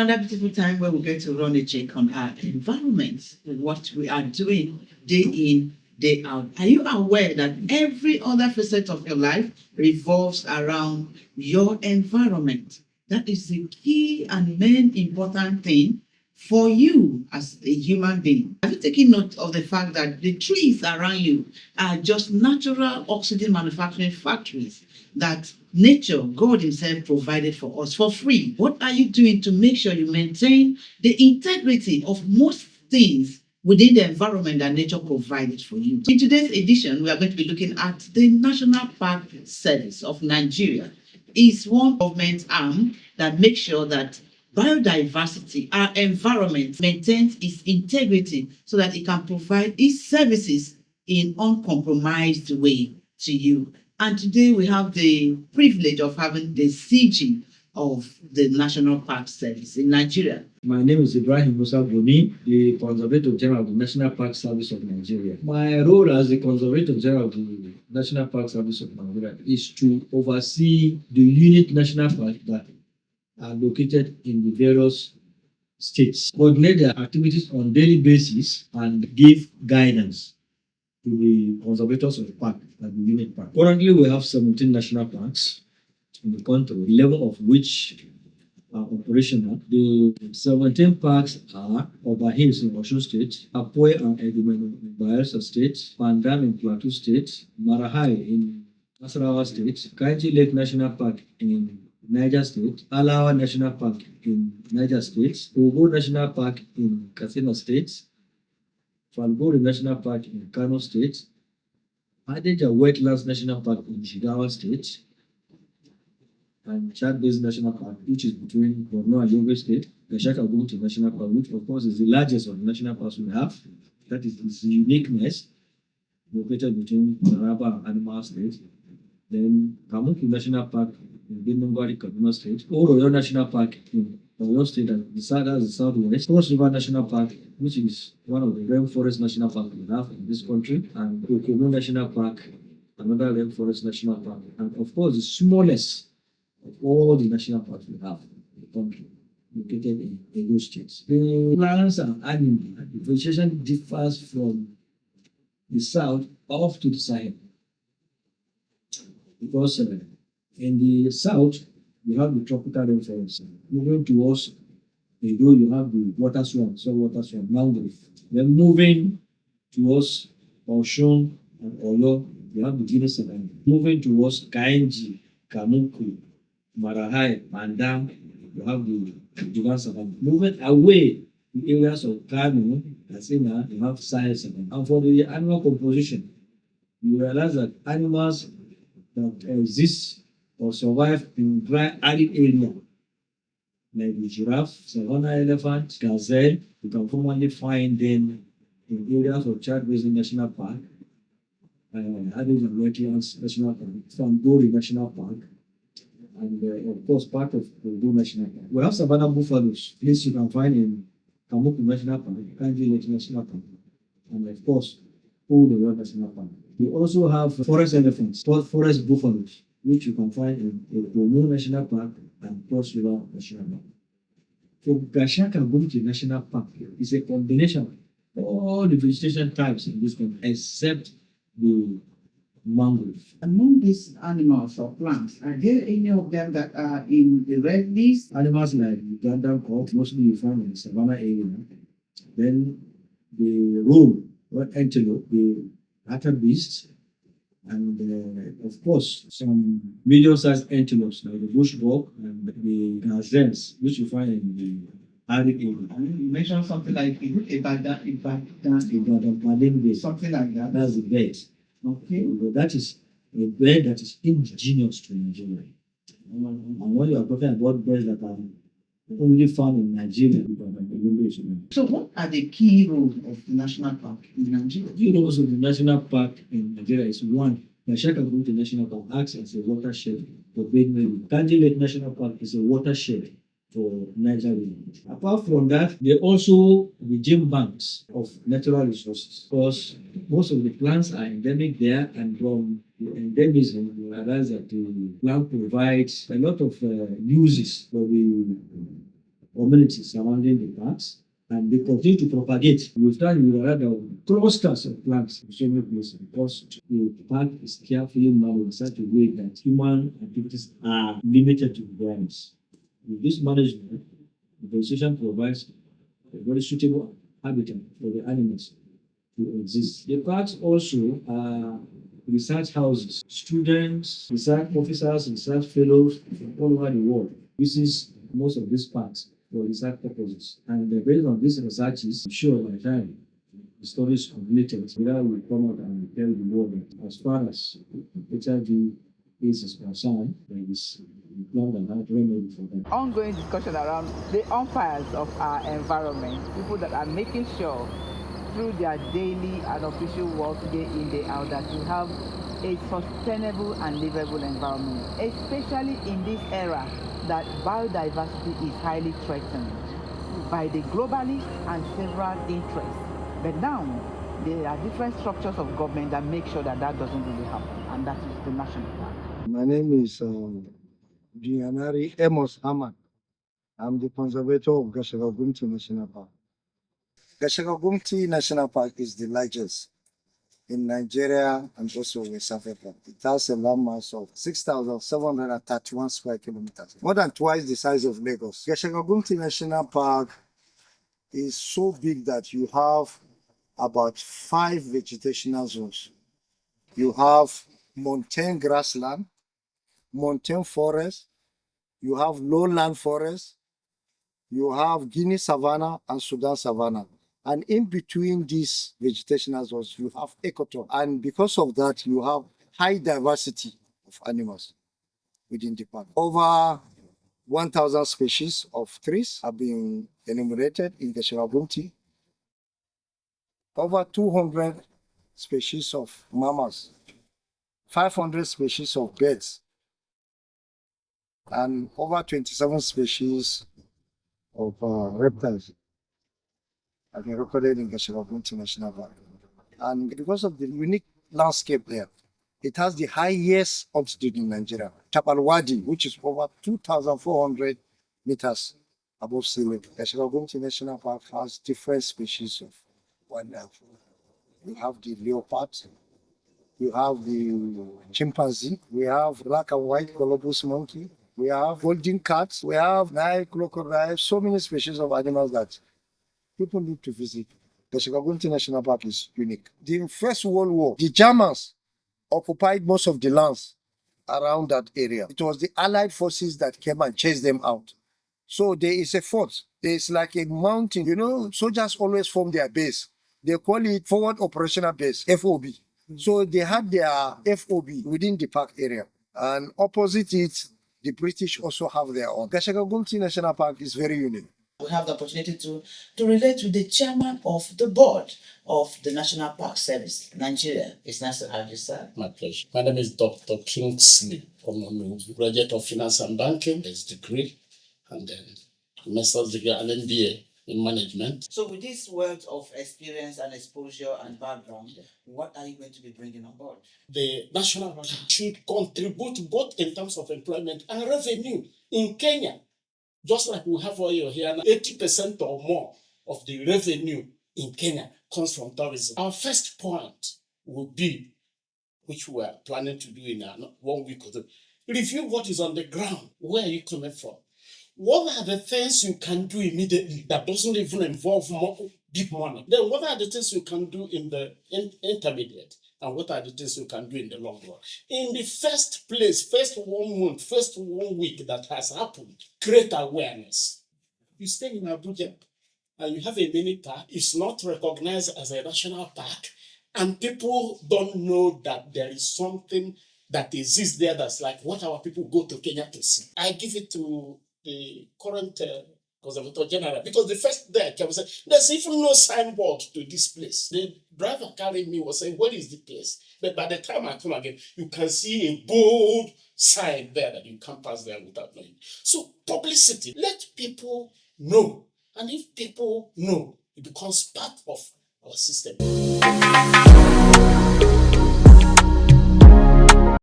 another beautiful time where we're going to run a check on our environment, what we are doing day in, day out. Are you aware that every other facet of your life revolves around your environment? That is the key and main important thing for you as a human being. Have you taken note of the fact that the trees around you are just natural oxygen manufacturing factories that nature, God Himself provided for us for free? What are you doing to make sure you maintain the integrity of most things within the environment that nature provided for you? In today's edition, we are going to be looking at the National Park Service of Nigeria. It's one government arm that makes sure that biodiversity, our environment, maintains its integrity so that it can provide its services in uncompromised way to you. And today we have the privilege of having the CG of the National Park Service in Nigeria. My name is Ibrahim Musa Buni, the Conservator General of the National Park Service of Nigeria. My role as the Conservator General of the National Park Service of Nigeria is to oversee the unit national parks that are located in the various states, coordinate their activities on daily basis, and give guidance to the conservators of the park and the unit park. Currently, we have 17 national parks in the country, 11 of which are operational. The 17 parks are Oba Hills in Osun State, Apoy and Edumenu in Bayelsa State, Pandam in Plateau State, Marahai in Nasarawa State, Kainji Lake National Park in Niger State, Alawa National Park in Niger State, Ogo National Park in Katsina State, Falgore National Park in Kano State, Hadeja Wetlands National Park in Jigawa State, and Chad Basin National Park, which is between Borno and Yobe State, Gashaka Gumti National Park, which of course is the largest of the national parks we have. That is its uniqueness, located between Taraba and Animal State. Then Kamuku National Park in Benungwari, Kaduna State, Oroyo National Park in Oyo State, and the southwest, Cross River National Park, which is one of the rainforest national parks we have in this country, and Okomo National Park, another rainforest national park, and of course the smallest of all the national parks we have in the country, located in Edo State. The plants and animals, the vegetation differs from the south off to the Sahel, because in the south, you have the tropical rainforest. Moving towards Edo, you have the water swamp, saltwater swamp, mangrove. Then moving towards Osun and Oyo, you have the Guinea savanna. Moving towards Kainji, Kamuku, Marahai, Pandam, you have the Dugan savanna. Moving away to areas of Kano, Katsina, you have Sahel savanna. And for the animal composition, you realize that animals that exist or survive in dry arid area like the giraffe, savanna elephant, gazelle, you can commonly find them in areas of Chad Basin National Park, Hadeja Wetlands National Park, Falgore National Park, and of course part of Ogo National Park. We have savanna buffaloes, place you can find in Kamuku National Park, Kainji Lake National Park, and of course Oroyo National Park. We also have forest elephants, forest buffaloes, which you can find in Omo National Park and Cross River National Park. For Gashaka Gumti National Park, is a combination of all the vegetation types in this country except the mangrove. Among these animals or plants, are there any of them that are in the red list? Animals like Ugandan cock, mostly you find in the savannah area. Then the roe or antelope, the hartebeest, and of course some medium-sized antelopes like the bushbuck and the gazelles, which you find in the arid area. You mentioned something like Ibadan, something like that. That's the bird. Okay. That is a bird that is indigenous to Nigeria. And when you are talking about birds that are only found in Nigeria, So what are the key roles of the national park in Nigeria? the roles of the national park in Nigeria is one, Gashaka Gumti National Park acts as a watershed for Benue. Kainji Lake National Park is a watershed for Nigeria. Apart from that, they also regime banks of natural resources, because most of the plants are endemic there, and from the endemism, you realize that the plant provides a lot of uses for the amenities surrounding the parks, and they continue to propagate. You will start with rather clusters of plants in so many places because the park is carefully managed in such a way that human activities are limited to grounds. With this management, the vegetation provides a very suitable habitat for the animals to exist. The parks also are research houses. Students, research officers, research fellows from all over the world uses most of these parks for research purposes. And based on these researches, I'm sure by the time the story is completed, Mira will come out and tell the world that as far as HIV AIDS is concerned, there is a plan and a remedy for that. Ongoing discussion around the umpires of our environment, people that are making sure through their daily and official work day in, day out, that we have a sustainable and livable environment, especially in this era that biodiversity is highly threatened by the globalists and several interests. But now, there are different structures of government that make sure that that doesn't really happen, and that is the national park. My name is Gianari Amos Hamad. I'm the conservator of Gashaka Gumti National Park. Gashaka Gumti National Park is the largest in Nigeria and also West Africa. It has a landmass of 6,731 square kilometers, more than twice the size of Lagos. Gashaka Gumti National Park is so big that you have about 5 vegetational zones. You have montane grassland, montane forest, you have lowland forest, you have Guinea savanna and Sudan savanna. And in between these vegetational zones, you have ecotone. And because of that, you have high diversity of animals within the park. Over 1,000 species of trees have been enumerated in Gashaka Gumti. Over 200 species of mammals, 500 species of birds, and over 27 species of reptiles have been recorded in Gashaka Gumti National Park. And because of the unique landscape there, it has the highest altitude in Nigeria, Jabal Wadi, which is over 2,400 meters above sea level. Gashaka Gumti National Park has different species of wildlife. You have the leopard, you have the chimpanzee, we have black and white colobus monkey, we have golden cats, we have Nile crocodile, so many species of animals that people need to visit. Gashaka Gumti National Park is unique. During First World War, the Germans occupied most of the lands around that area. It was the Allied forces that came and chased them out. So there is a fort. There is like a mountain. You know, soldiers always form their base. They call it Forward Operational Base, FOB. So they had their FOB within the park area. And opposite it, the British also have their own. Gashaka Gumti National Park is very unique. We have the opportunity to relate with the chairman of the board of the National Park Service, Nigeria. It's nice to have you, sir. My pleasure. My name is Dr. Kingsley Omonugu, graduate of Finance and Banking, his degree, and then master's degree and MBA in management. So with this wealth of experience and exposure and background, what are you going to be bringing on board? The National Park should contribute both in terms of employment and revenue in Kenya. Just like we have oil here, 80% or more of the revenue in Kenya comes from tourism. Our first point would be, which we are planning to do in 1 week or two, review what is on the ground. Where are you coming from? What are the things you can do immediately that doesn't even involve big money? Then what are the things you can do in the intermediate? And what are the things you can do in the long run? In the first place, first 1 month, first 1 week that has happened, create awareness. You stay in Abuja and you have a mini park, it's not recognized as a national park, and people don't know that there is something that exists there that's like what our people go to Kenya to see. I give it to the current Conservator General, because the first day I came and said, there's even no signboard to this place. The driver carrying me was saying, where is the place? But by the time I come again, you can see a bold sign there that you can't pass there without knowing. So publicity, let people know. And if people know, it becomes part of our system.